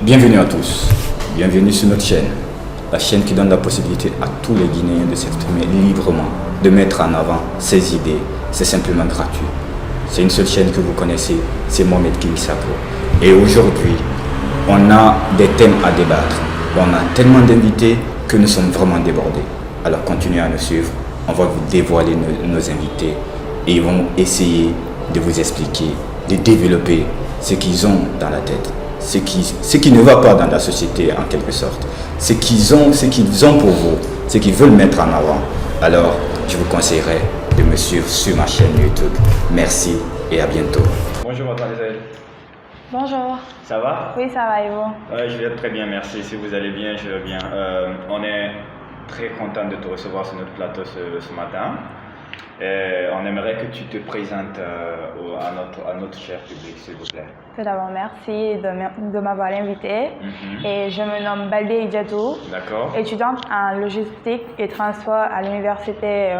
Bienvenue à tous, bienvenue sur notre chaîne, la chaîne qui donne la possibilité à tous les Guinéens de s'exprimer librement, de mettre en avant ses idées, c'est simplement gratuit. C'est une seule chaîne que vous connaissez, c'est Mohamed King Sapo. Et aujourd'hui, on a des thèmes à débattre, on a tellement d'invités que nous sommes vraiment débordés. Alors continuez à nous suivre, on va vous dévoiler nos invités et ils vont essayer de vous expliquer, de développer ce qu'ils ont dans la tête. Ce qui ne va pas dans la société en quelque sorte, ce qu'ils ont pour vous, ce qu'ils veulent mettre en avant. Alors, je vous conseillerais de me suivre sur ma chaîne YouTube. Merci et à bientôt. Bonjour, mademoiselle. Bonjour. Ça va? Oui, ça va et vous? Je vais très bien, merci. Si vous allez bien, je vais bien. On est très content de te recevoir sur notre plateau ce matin. On aimerait que tu te présentes à notre cher public, s'il vous plaît. Tout d'abord, merci de m'avoir invité. Et je me nomme Baldé Idjatou, étudiante en logistique et transport à l'Université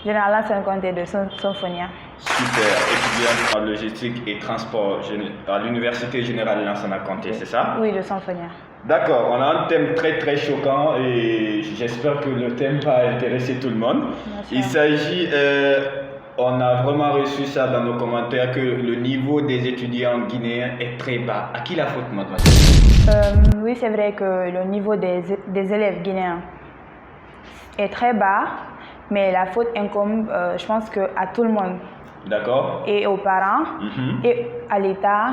Générale Lansana Conté de Sonfonia. Super, étudiante en logistique et transport à l'Université Générale Lansana Conté, c'est ça? Oui, de Sonfonia. D'accord, on a un thème très très choquant et j'espère que le thème va intéresser tout le monde. Il s'agit, on a vraiment reçu ça dans nos commentaires, que le niveau des étudiants guinéens est très bas. À qui la faute, mademoiselle? Oui, c'est vrai que le niveau des élèves guinéens est très bas, mais la faute incombe, je pense, à tout le monde. D'accord. Et aux parents, et à l'État,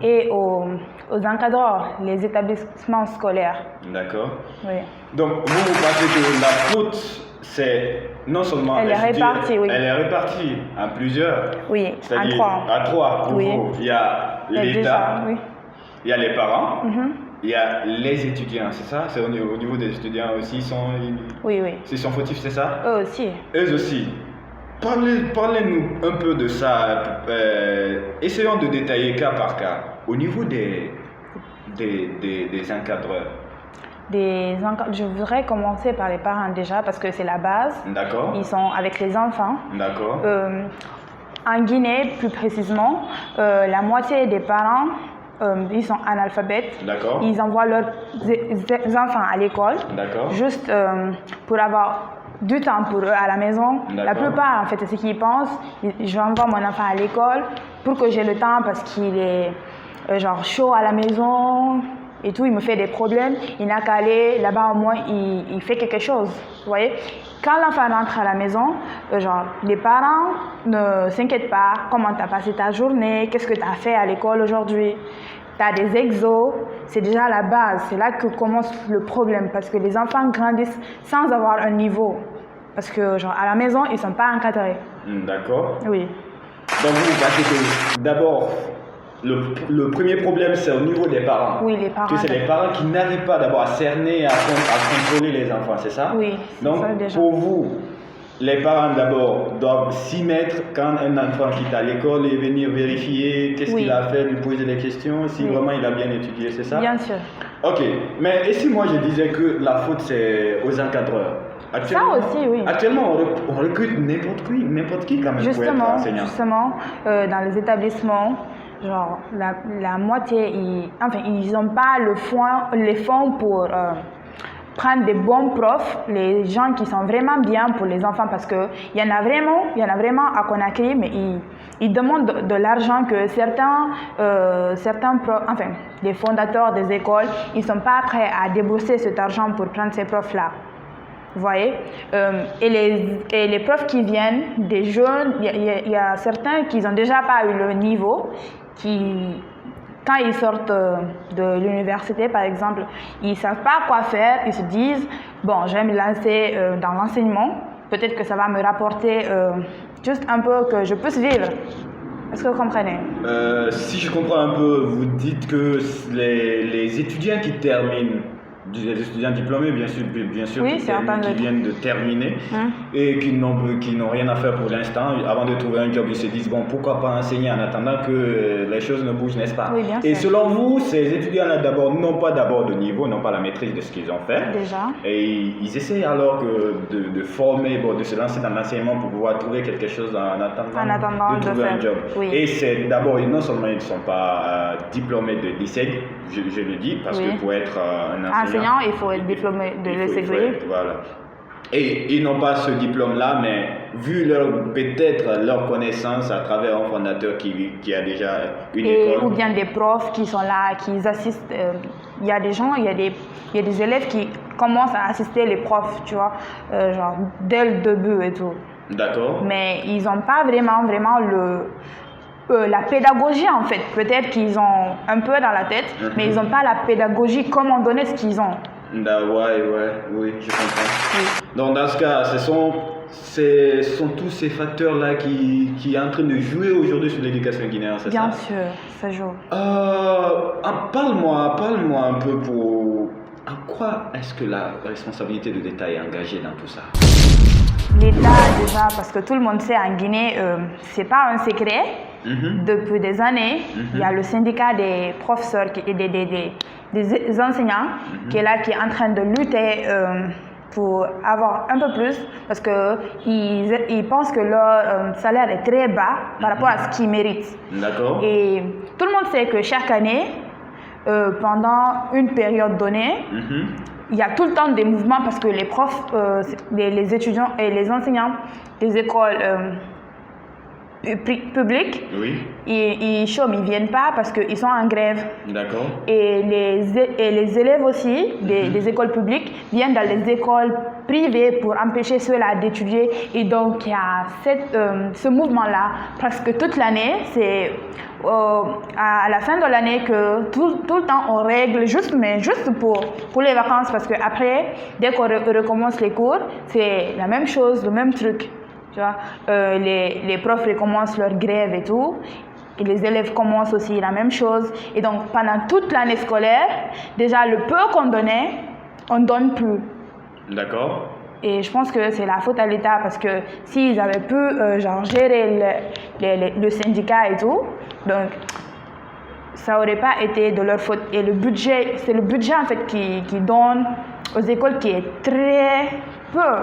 et aux encadreurs, les établissements scolaires. D'accord. Oui. Donc, vous pensez que la faute, c'est non seulement... Elle est répartie, oui. Elle est répartie en plusieurs. Oui, en trois. À trois. Oui. Il y a l'État, oui. Il y a les parents, il y a les étudiants, c'est ça? C'est au niveau des étudiants aussi, oui. Ils sont fautifs, c'est ça? Eux aussi. Eux aussi. Parlez-nous un peu de ça. Essayons de détailler cas par cas. Au niveau des encadreurs. Je voudrais commencer par les parents déjà parce que c'est la base. D'accord. Ils sont avec les enfants. D'accord. En Guinée, plus précisément, la moitié des parents, ils sont analphabètes. D'accord. Ils envoient leurs enfants à l'école. D'accord. Juste pour avoir du temps pour eux à la maison. La plupart, en fait, c'est ce qu'ils pensent. J'envoie mon enfant à l'école pour que j'ai le temps parce qu'il est genre chaud à la maison et tout. Il me fait des problèmes. Il n'a qu'à aller là-bas, au moins, il fait quelque chose. Vous voyez? Quand l'enfant rentre à la maison, les parents ne s'inquiètent pas. Comment tu as passé ta journée? Qu'est-ce que tu as fait à l'école aujourd'hui? Tu as des exos, c'est déjà la base. C'est là que commence le problème parce que les enfants grandissent sans avoir un niveau. Parce que à la maison, ils ne sont pas encadrés. D'accord. Oui. Donc vous pensez que d'abord, le premier problème, c'est au niveau des parents. Oui, les parents. C'est les parents qui n'arrivent pas d'abord à cerner, à contrôler les enfants, c'est ça? Oui. Donc ça, déjà. Pour vous, les parents d'abord doivent s'y mettre quand un enfant quitte à l'école et venir vérifier qu'est-ce qu'il a fait, lui poser des questions, si vraiment il a bien étudié, c'est ça? Bien sûr. Ok, mais et si moi je disais que la faute c'est aux encadreurs? Ça aussi, oui. Actuellement, on recrute n'importe qui quand même pour être enseignant. Justement, dans les établissements, la moitié, ils n'ont pas les fonds pour prendre des bons profs, les gens qui sont vraiment bien pour les enfants, parce qu'il y en a vraiment à Conakry, mais ils demandent de l'argent que certains profs, les fondateurs des écoles, ils ne sont pas prêts à débourser cet argent pour prendre ces profs-là. Vous voyez? Et les profs qui viennent, des jeunes, il y a certains qui n'ont déjà pas eu le niveau, quand ils sortent de l'université, par exemple, ils ne savent pas quoi faire, ils se disent, bon, je vais me lancer dans l'enseignement, peut-être que ça va me rapporter juste un peu que je puisse vivre. Est-ce que vous comprenez? Si je comprends un peu, vous dites que les étudiants qui terminent Des étudiants diplômés, bien sûr Oui, qui viennent de terminer et qui n'ont rien à faire pour l'instant. Avant de trouver un job, ils se disent, bon, pourquoi pas enseigner en attendant que les choses ne bougent, n'est-ce pas? Oui, bien Et sûr. selon vous, ces étudiants-là, d'abord, n'ont pas d'abord de niveau, n'ont pas la maîtrise de ce qu'ils ont fait. Déjà. Et ils essaient alors de former, de se lancer dans l'enseignement pour pouvoir trouver quelque chose en attendant de trouver un job. Oui. Et c'est d'abord, non seulement ils ne sont pas diplômés de lycée, je le dis, parce que pour être un enseignant, il faut être diplômé de lycée. Voilà. Et ils n'ont pas ce diplôme-là, mais vu peut-être leur connaissance à travers un fondateur qui a déjà une école. Ou bien des profs qui sont là, qui assistent. Il y a des gens, il y a des élèves qui commencent à assister les profs, tu vois, genre dès le début et tout. D'accord. Mais ils n'ont pas vraiment la pédagogie en fait. Peut-être qu'ils ont un peu dans la tête, mais ils n'ont pas la pédagogie, comment donner ce qu'ils ont. Oui, je comprends. Oui. Donc dans ce cas, ce sont tous ces facteurs-là qui sont en train de jouer aujourd'hui sur l'éducation guinéenne, c'est ça? Bien sûr, ça joue. Parle-moi un peu à quoi est-ce que la responsabilité de l'État est engagée dans tout ça? L'État déjà, parce que tout le monde sait en Guinée, c'est pas un secret. Depuis des années, il y a le syndicat des professeurs et des enseignants qui est là, qui est en train de lutter pour avoir un peu plus, parce qu'ils pensent que leur salaire est très bas par rapport à ce qu'ils méritent. D'accord. Et tout le monde sait que chaque année, pendant une période donnée, il y a tout le temps des mouvements parce que les profs, les étudiants et les enseignants des écoles publiques, ils chôment, ils ne viennent pas parce qu'ils sont en grève. D'accord. Et les élèves aussi des écoles publiques viennent dans les écoles privées pour empêcher ceux-là d'étudier. Et donc, il y a ce mouvement-là presque toute l'année. C'est à la fin de l'année que tout le temps on règle, juste pour les vacances, parce qu'après, dès qu'on recommence les cours, c'est la même chose, le même truc. Tu vois, les profs recommencent leur grève et tout, et les élèves commencent aussi la même chose. Et donc, pendant toute l'année scolaire, déjà le peu qu'on donnait, on ne donne plus. D'accord. Et je pense que c'est la faute à l'État, parce que s'ils avaient pu gérer le syndicat et tout, donc ça n'aurait pas été de leur faute. Et le budget, c'est le budget en fait qui donne aux écoles qui est très peu.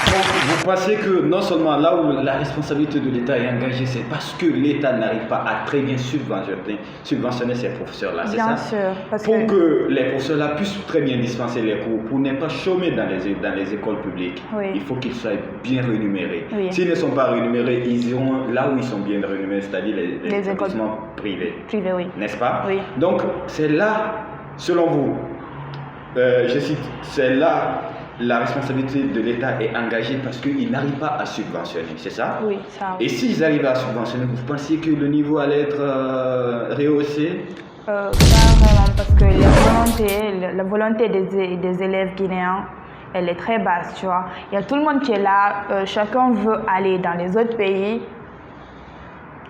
Donc, vous pensez que non seulement là où la responsabilité de l'État est engagée, c'est parce que l'État n'arrive pas à très bien subventionner ces professeurs-là, c'est ça? Bien sûr. Pour que les professeurs-là puissent très bien dispenser les cours, pour ne pas chômer dans les écoles publiques, il faut qu'ils soient bien rémunérés. S'ils ne sont pas rémunérés, ils iront là où ils sont bien rémunérés, c'est-à-dire les établissements privés. Privés, oui. N'est-ce pas? Oui. Donc, c'est là, selon vous, je cite, c'est là la responsabilité de l'État est engagée parce qu'ils n'arrivent pas à subventionner, c'est ça? Oui, ça. Et s'ils arrivent à subventionner, vous pensez que le niveau allait être rehaussé? Pas vraiment, parce que la volonté des élèves guinéens, elle est très basse, tu vois. Il y a tout le monde qui est là, chacun veut aller dans les autres pays.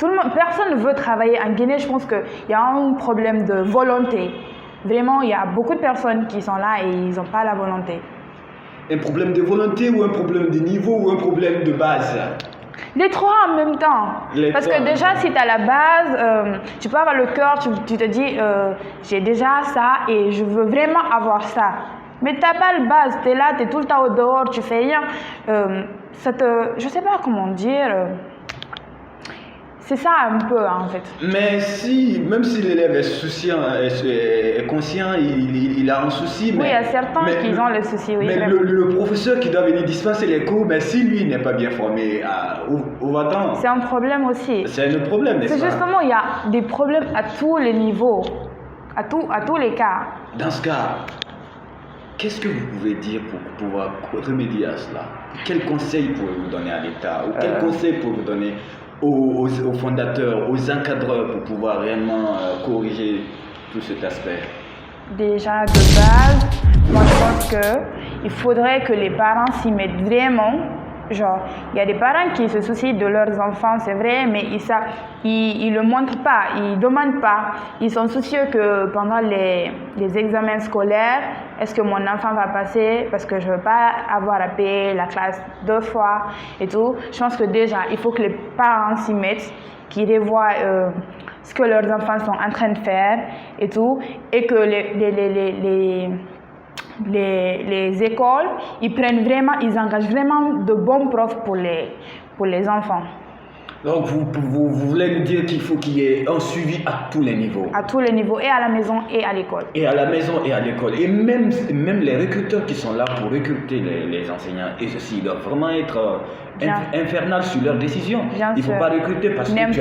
Personne ne veut travailler en Guinée. Je pense qu'il y a un problème de volonté. Vraiment, il y a beaucoup de personnes qui sont là et ils n'ont pas la volonté. Un problème de volonté ou un problème de niveau ou un problème de base? Les trois en même temps. Parce que déjà, si tu as la base, tu peux avoir le cœur, tu te dis, j'ai déjà ça et je veux vraiment avoir ça. Mais tu n'as pas le base, tu es là, tu es tout le temps au dehors, tu fais rien. Je ne sais pas comment dire. C'est ça un peu en fait. Mais même si l'élève est souciant, est conscient, il a un souci. Oui, il y a certains qui ont le souci. Oui, mais le professeur qui doit venir dispenser les cours, mais si lui n'est pas bien formé, où va-t-on? C'est un problème aussi. C'est un problème, n'est-ce pas? C'est justement, il y a des problèmes à tous les niveaux, à tous les cas. Dans ce cas, qu'est-ce que vous pouvez dire pour pouvoir remédier à cela? Quel conseil pouvez-vous donner à l'État? Ou quel conseil pouvez-vous donner aux fondateurs, aux encadreurs pour pouvoir réellement corriger tout cet aspect? Déjà, de base, moi je pense qu'il faudrait que les parents s'y mettent vraiment genre, il y a des parents qui se soucient de leurs enfants, c'est vrai, mais ils le montrent pas, ils demandent pas. Ils sont soucieux que pendant les examens scolaires, est-ce que mon enfant va passer parce que je veux pas avoir à payer la classe 2 fois et tout. Je pense que déjà, il faut que les parents s'y mettent, qu'ils revoient ce que leurs enfants sont en train de faire et tout, et que les écoles, ils engagent vraiment de bons profs pour les enfants. Donc vous voulez nous dire qu'il faut qu'il y ait un suivi à tous les niveaux. À tous les niveaux, et à la maison et à l'école. Et à la maison et à l'école. Et même les recruteurs qui sont là pour recruter les enseignants, et ceci, ils doivent vraiment être infernal sur leurs décisions. Il ne faut pas recruter parce que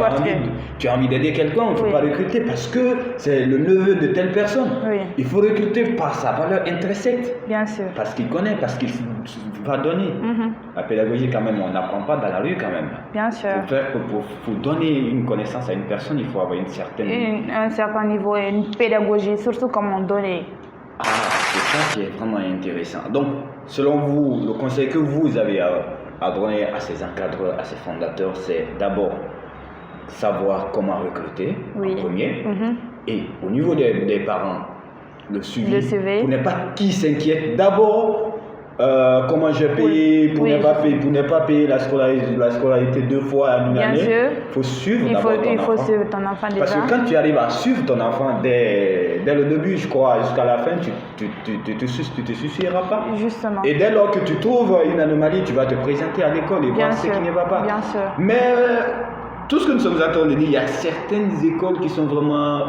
tu as envie d'aider quelqu'un, il ne faut pas recruter parce que c'est le neveu de telle personne. Oui. Il faut recruter par sa valeur intrinsèque. Bien sûr. Parce qu'il connaît, parce qu'il va donner. La pédagogie, quand même, on n'apprend pas dans la rue, quand même. Bien sûr. Pour donner une connaissance à une personne, il faut avoir un certain niveau et une pédagogie, surtout comment donner. Ah, c'est ça qui est vraiment intéressant. Donc, selon vous, le conseil que vous avez à donner à ces encadreurs, à ces fondateurs, c'est d'abord savoir comment recruter en premier. Et au niveau des parents, le suivi. Pour ne pas qu'ils s'inquiètent d'abord. Comment j'ai payé pour ne pas payer la scolarité 2 fois en une année. Il faut suivre ton enfant déjà. Parce que quand tu arrives à suivre ton enfant dès le début, je crois, jusqu'à la fin, tu te suffiras pas. Justement. Et dès lors que tu trouves une anomalie, tu vas te présenter à l'école et voir ce qui ne va pas. Bien sûr. Mais tout ce que nous sommes en train de dire, il y a certaines écoles qui sont vraiment,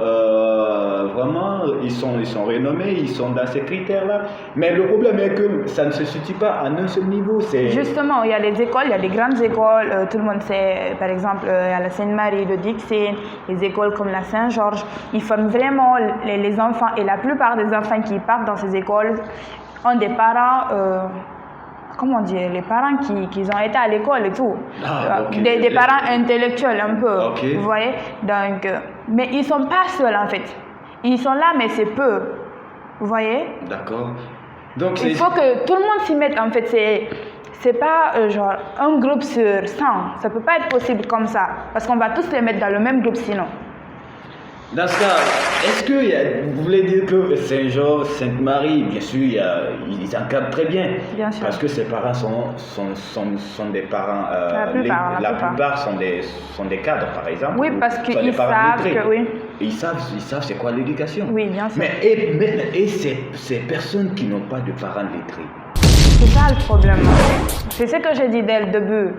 ils sont renommés, ils sont dans ces critères-là. Mais le problème est que ça ne se situe pas à un seul niveau. Justement, il y a des écoles, il y a des grandes écoles. Tout le monde sait, par exemple, à la Sainte-Marie de Dixon, les écoles comme la Saint-Georges, ils forment vraiment les enfants. Et la plupart des enfants qui partent dans ces écoles ont des parents... comment dire, les parents qui ont été à l'école et tout. Des parents intellectuels un peu, vous voyez. Donc, mais ils ne sont pas seuls en fait. Ils sont là, mais c'est peu. Vous voyez. D'accord. Donc, il faut que tout le monde s'y mette en fait. C'est pas genre un groupe sur 100. Ça ne peut pas être possible comme ça. Parce qu'on va tous les mettre dans le même groupe sinon. Dans ce cas, est-ce que vous voulez dire que Saint-Georges, Sainte-Marie, bien sûr, ils encadrent très bien. Bien sûr. Parce que ses parents sont des parents. La plupart sont des cadres, par exemple. Oui, parce qu'ils savent que oui. Et ils savent c'est quoi l'éducation. Oui, bien sûr. Mais ces personnes qui n'ont pas de parents lettrés. C'est ça le problème. C'est ce que j'ai dit dès le début.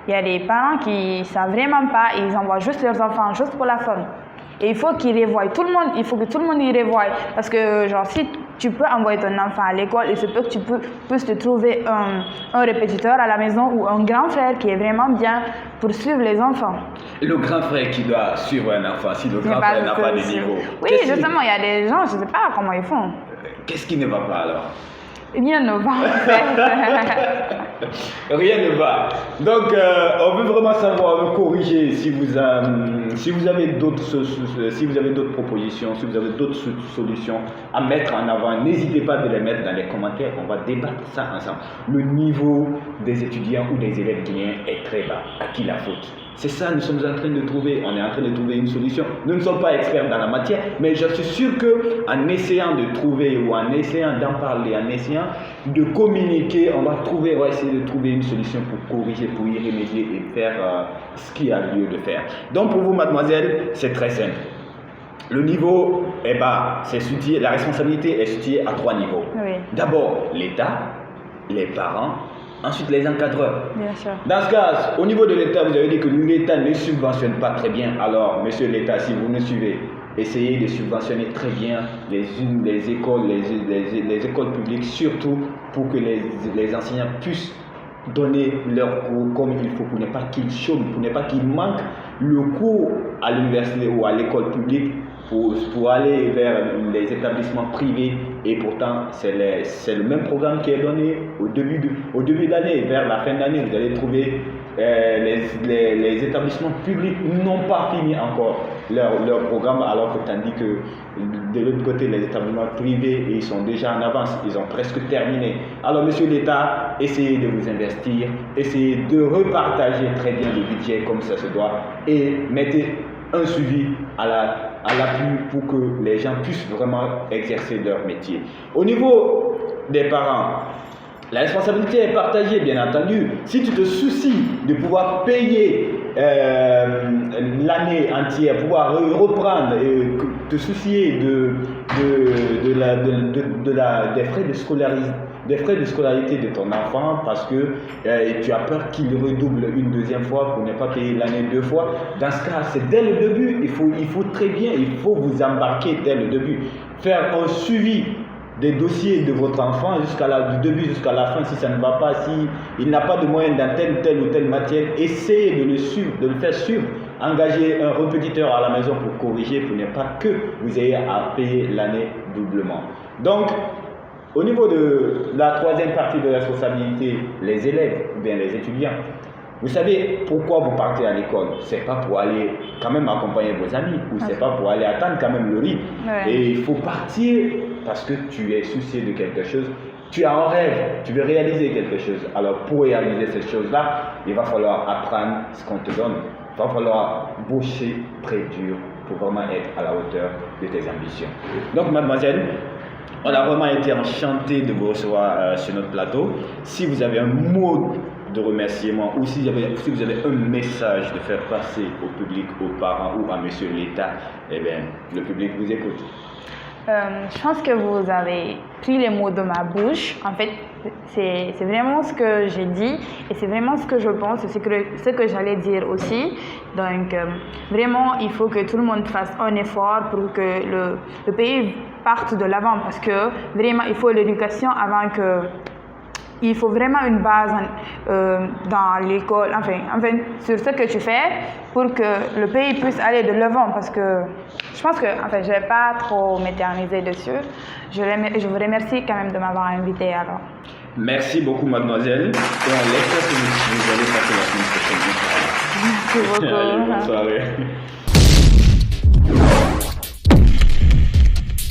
Il y a des parents qui ne savent vraiment pas, ils envoient juste leurs enfants juste pour la fun. Et il faut qu'ils revoient. Il faut que tout le monde y revoie. Parce que, genre, si tu peux envoyer ton enfant à l'école, il se peut que tu puisses te trouver un répétiteur à la maison ou un grand frère qui est vraiment bien pour suivre les enfants. Le grand frère qui doit suivre un enfant, si le grand frère n'a pas de niveau. Oui, justement, il y a des gens, je ne sais pas comment ils font. Qu'est-ce qui ne va pas alors? Rien ne va en fait. Rien ne va. Donc, on veut vraiment savoir, corriger si vous avez d'autres propositions, si vous avez d'autres solutions à mettre en avant. N'hésitez pas de les mettre dans les commentaires. On va débattre ça ensemble. Le niveau des étudiants ou des élèves guinéens est très bas. À qui la faute? C'est ça, nous sommes en train de trouver. On est en train de trouver une solution. Nous ne sommes pas experts dans la matière, mais je suis sûr qu'en essayant de trouver ou en essayant d'en parler, en essayant de communiquer, on va essayer de trouver une solution pour corriger, pour y remédier et faire ce qu'il y a lieu de faire. Donc pour vous, mademoiselle, c'est très simple. Le niveau est bas. La responsabilité est située à 3 niveaux. Oui. D'abord, l'État, les parents, ensuite les encadreurs. Bien sûr. Dans ce cas, au niveau de l'État, vous avez dit que l'État ne subventionne pas très bien. Alors, monsieur l'État, si vous me suivez, essayez de subventionner très bien les écoles publiques, surtout pour que les enseignants puissent donner leur cours comme il faut, pour ne pas qu'ils chôment, pour ne pas qu'ils manquent le cours à l'université ou à l'école publique pour aller vers les établissements privés. Et pourtant, c'est le même programme qui est donné au début de l'année. Vers la fin d'année, vous allez trouver les établissements publics n'ont pas fini encore leur programme, alors que tandis que de l'autre côté, les établissements privés, ils sont déjà en avance, ils ont presque terminé. Alors, monsieur l'État, essayez de vous investir, essayez de repartager très bien le budget comme ça se doit et mettez un suivi à l'appui pour que les gens puissent vraiment exercer leur métier. Au niveau des parents, la responsabilité est partagée, bien entendu. Si tu te soucies de pouvoir payer l'année entière, pouvoir reprendre et te soucier des frais de scolarité de ton enfant parce que tu as peur qu'il redouble une deuxième fois pour ne pas payer l'année 2 fois. Dans ce cas, c'est dès le début, il faut très bien, il faut vous embarquer dès le début. Faire un suivi des dossiers de votre enfant du début jusqu'à la fin. Si ça ne va pas, si il n'a pas de moyens dans telle ou telle matière, essayez de le suivre, de le faire suivre. Engagez un répétiteur à la maison pour corriger, pour ne pas que vous ayez à payer l'année doublement. Donc, au niveau de la troisième partie de la responsabilité, les élèves ou bien les étudiants, vous savez pourquoi vous partez à l'école? C'est pas pour aller quand même accompagner vos amis ou c'est pas pour aller attendre quand même le riz. Ouais. Et il faut partir parce que tu es soucié de quelque chose. Tu as un rêve, tu veux réaliser quelque chose. Alors pour réaliser cette chose-là, il va falloir apprendre ce qu'on te donne. Il va falloir bosser très dur pour vraiment être à la hauteur de tes ambitions. Donc mademoiselle, on a vraiment été enchanté de vous recevoir sur notre plateau. Si vous avez un mot de remerciement ou si vous avez un message de faire passer au public, aux parents ou à monsieur l'État, eh bien, le public vous écoute. Je pense que vous avez pris les mots de ma bouche. En fait, c'est vraiment ce que j'ai dit et c'est vraiment ce que je pense, c'est ce que j'allais dire aussi. Donc, vraiment, il faut que tout le monde fasse un effort pour que le pays parte de l'avant parce que vraiment, il faut l'éducation avant que... Il faut vraiment une base dans l'école, enfin, sur ce que tu fais pour que le pays puisse aller de l'avant parce que je pense que, je ne vais pas trop m'éterniser dessus. Je vous remercie quand même de m'avoir invité alors. Merci beaucoup mademoiselle et on l'espère que vous allez passer la semaine prochaine. Merci beaucoup. Allez, bonne soirée.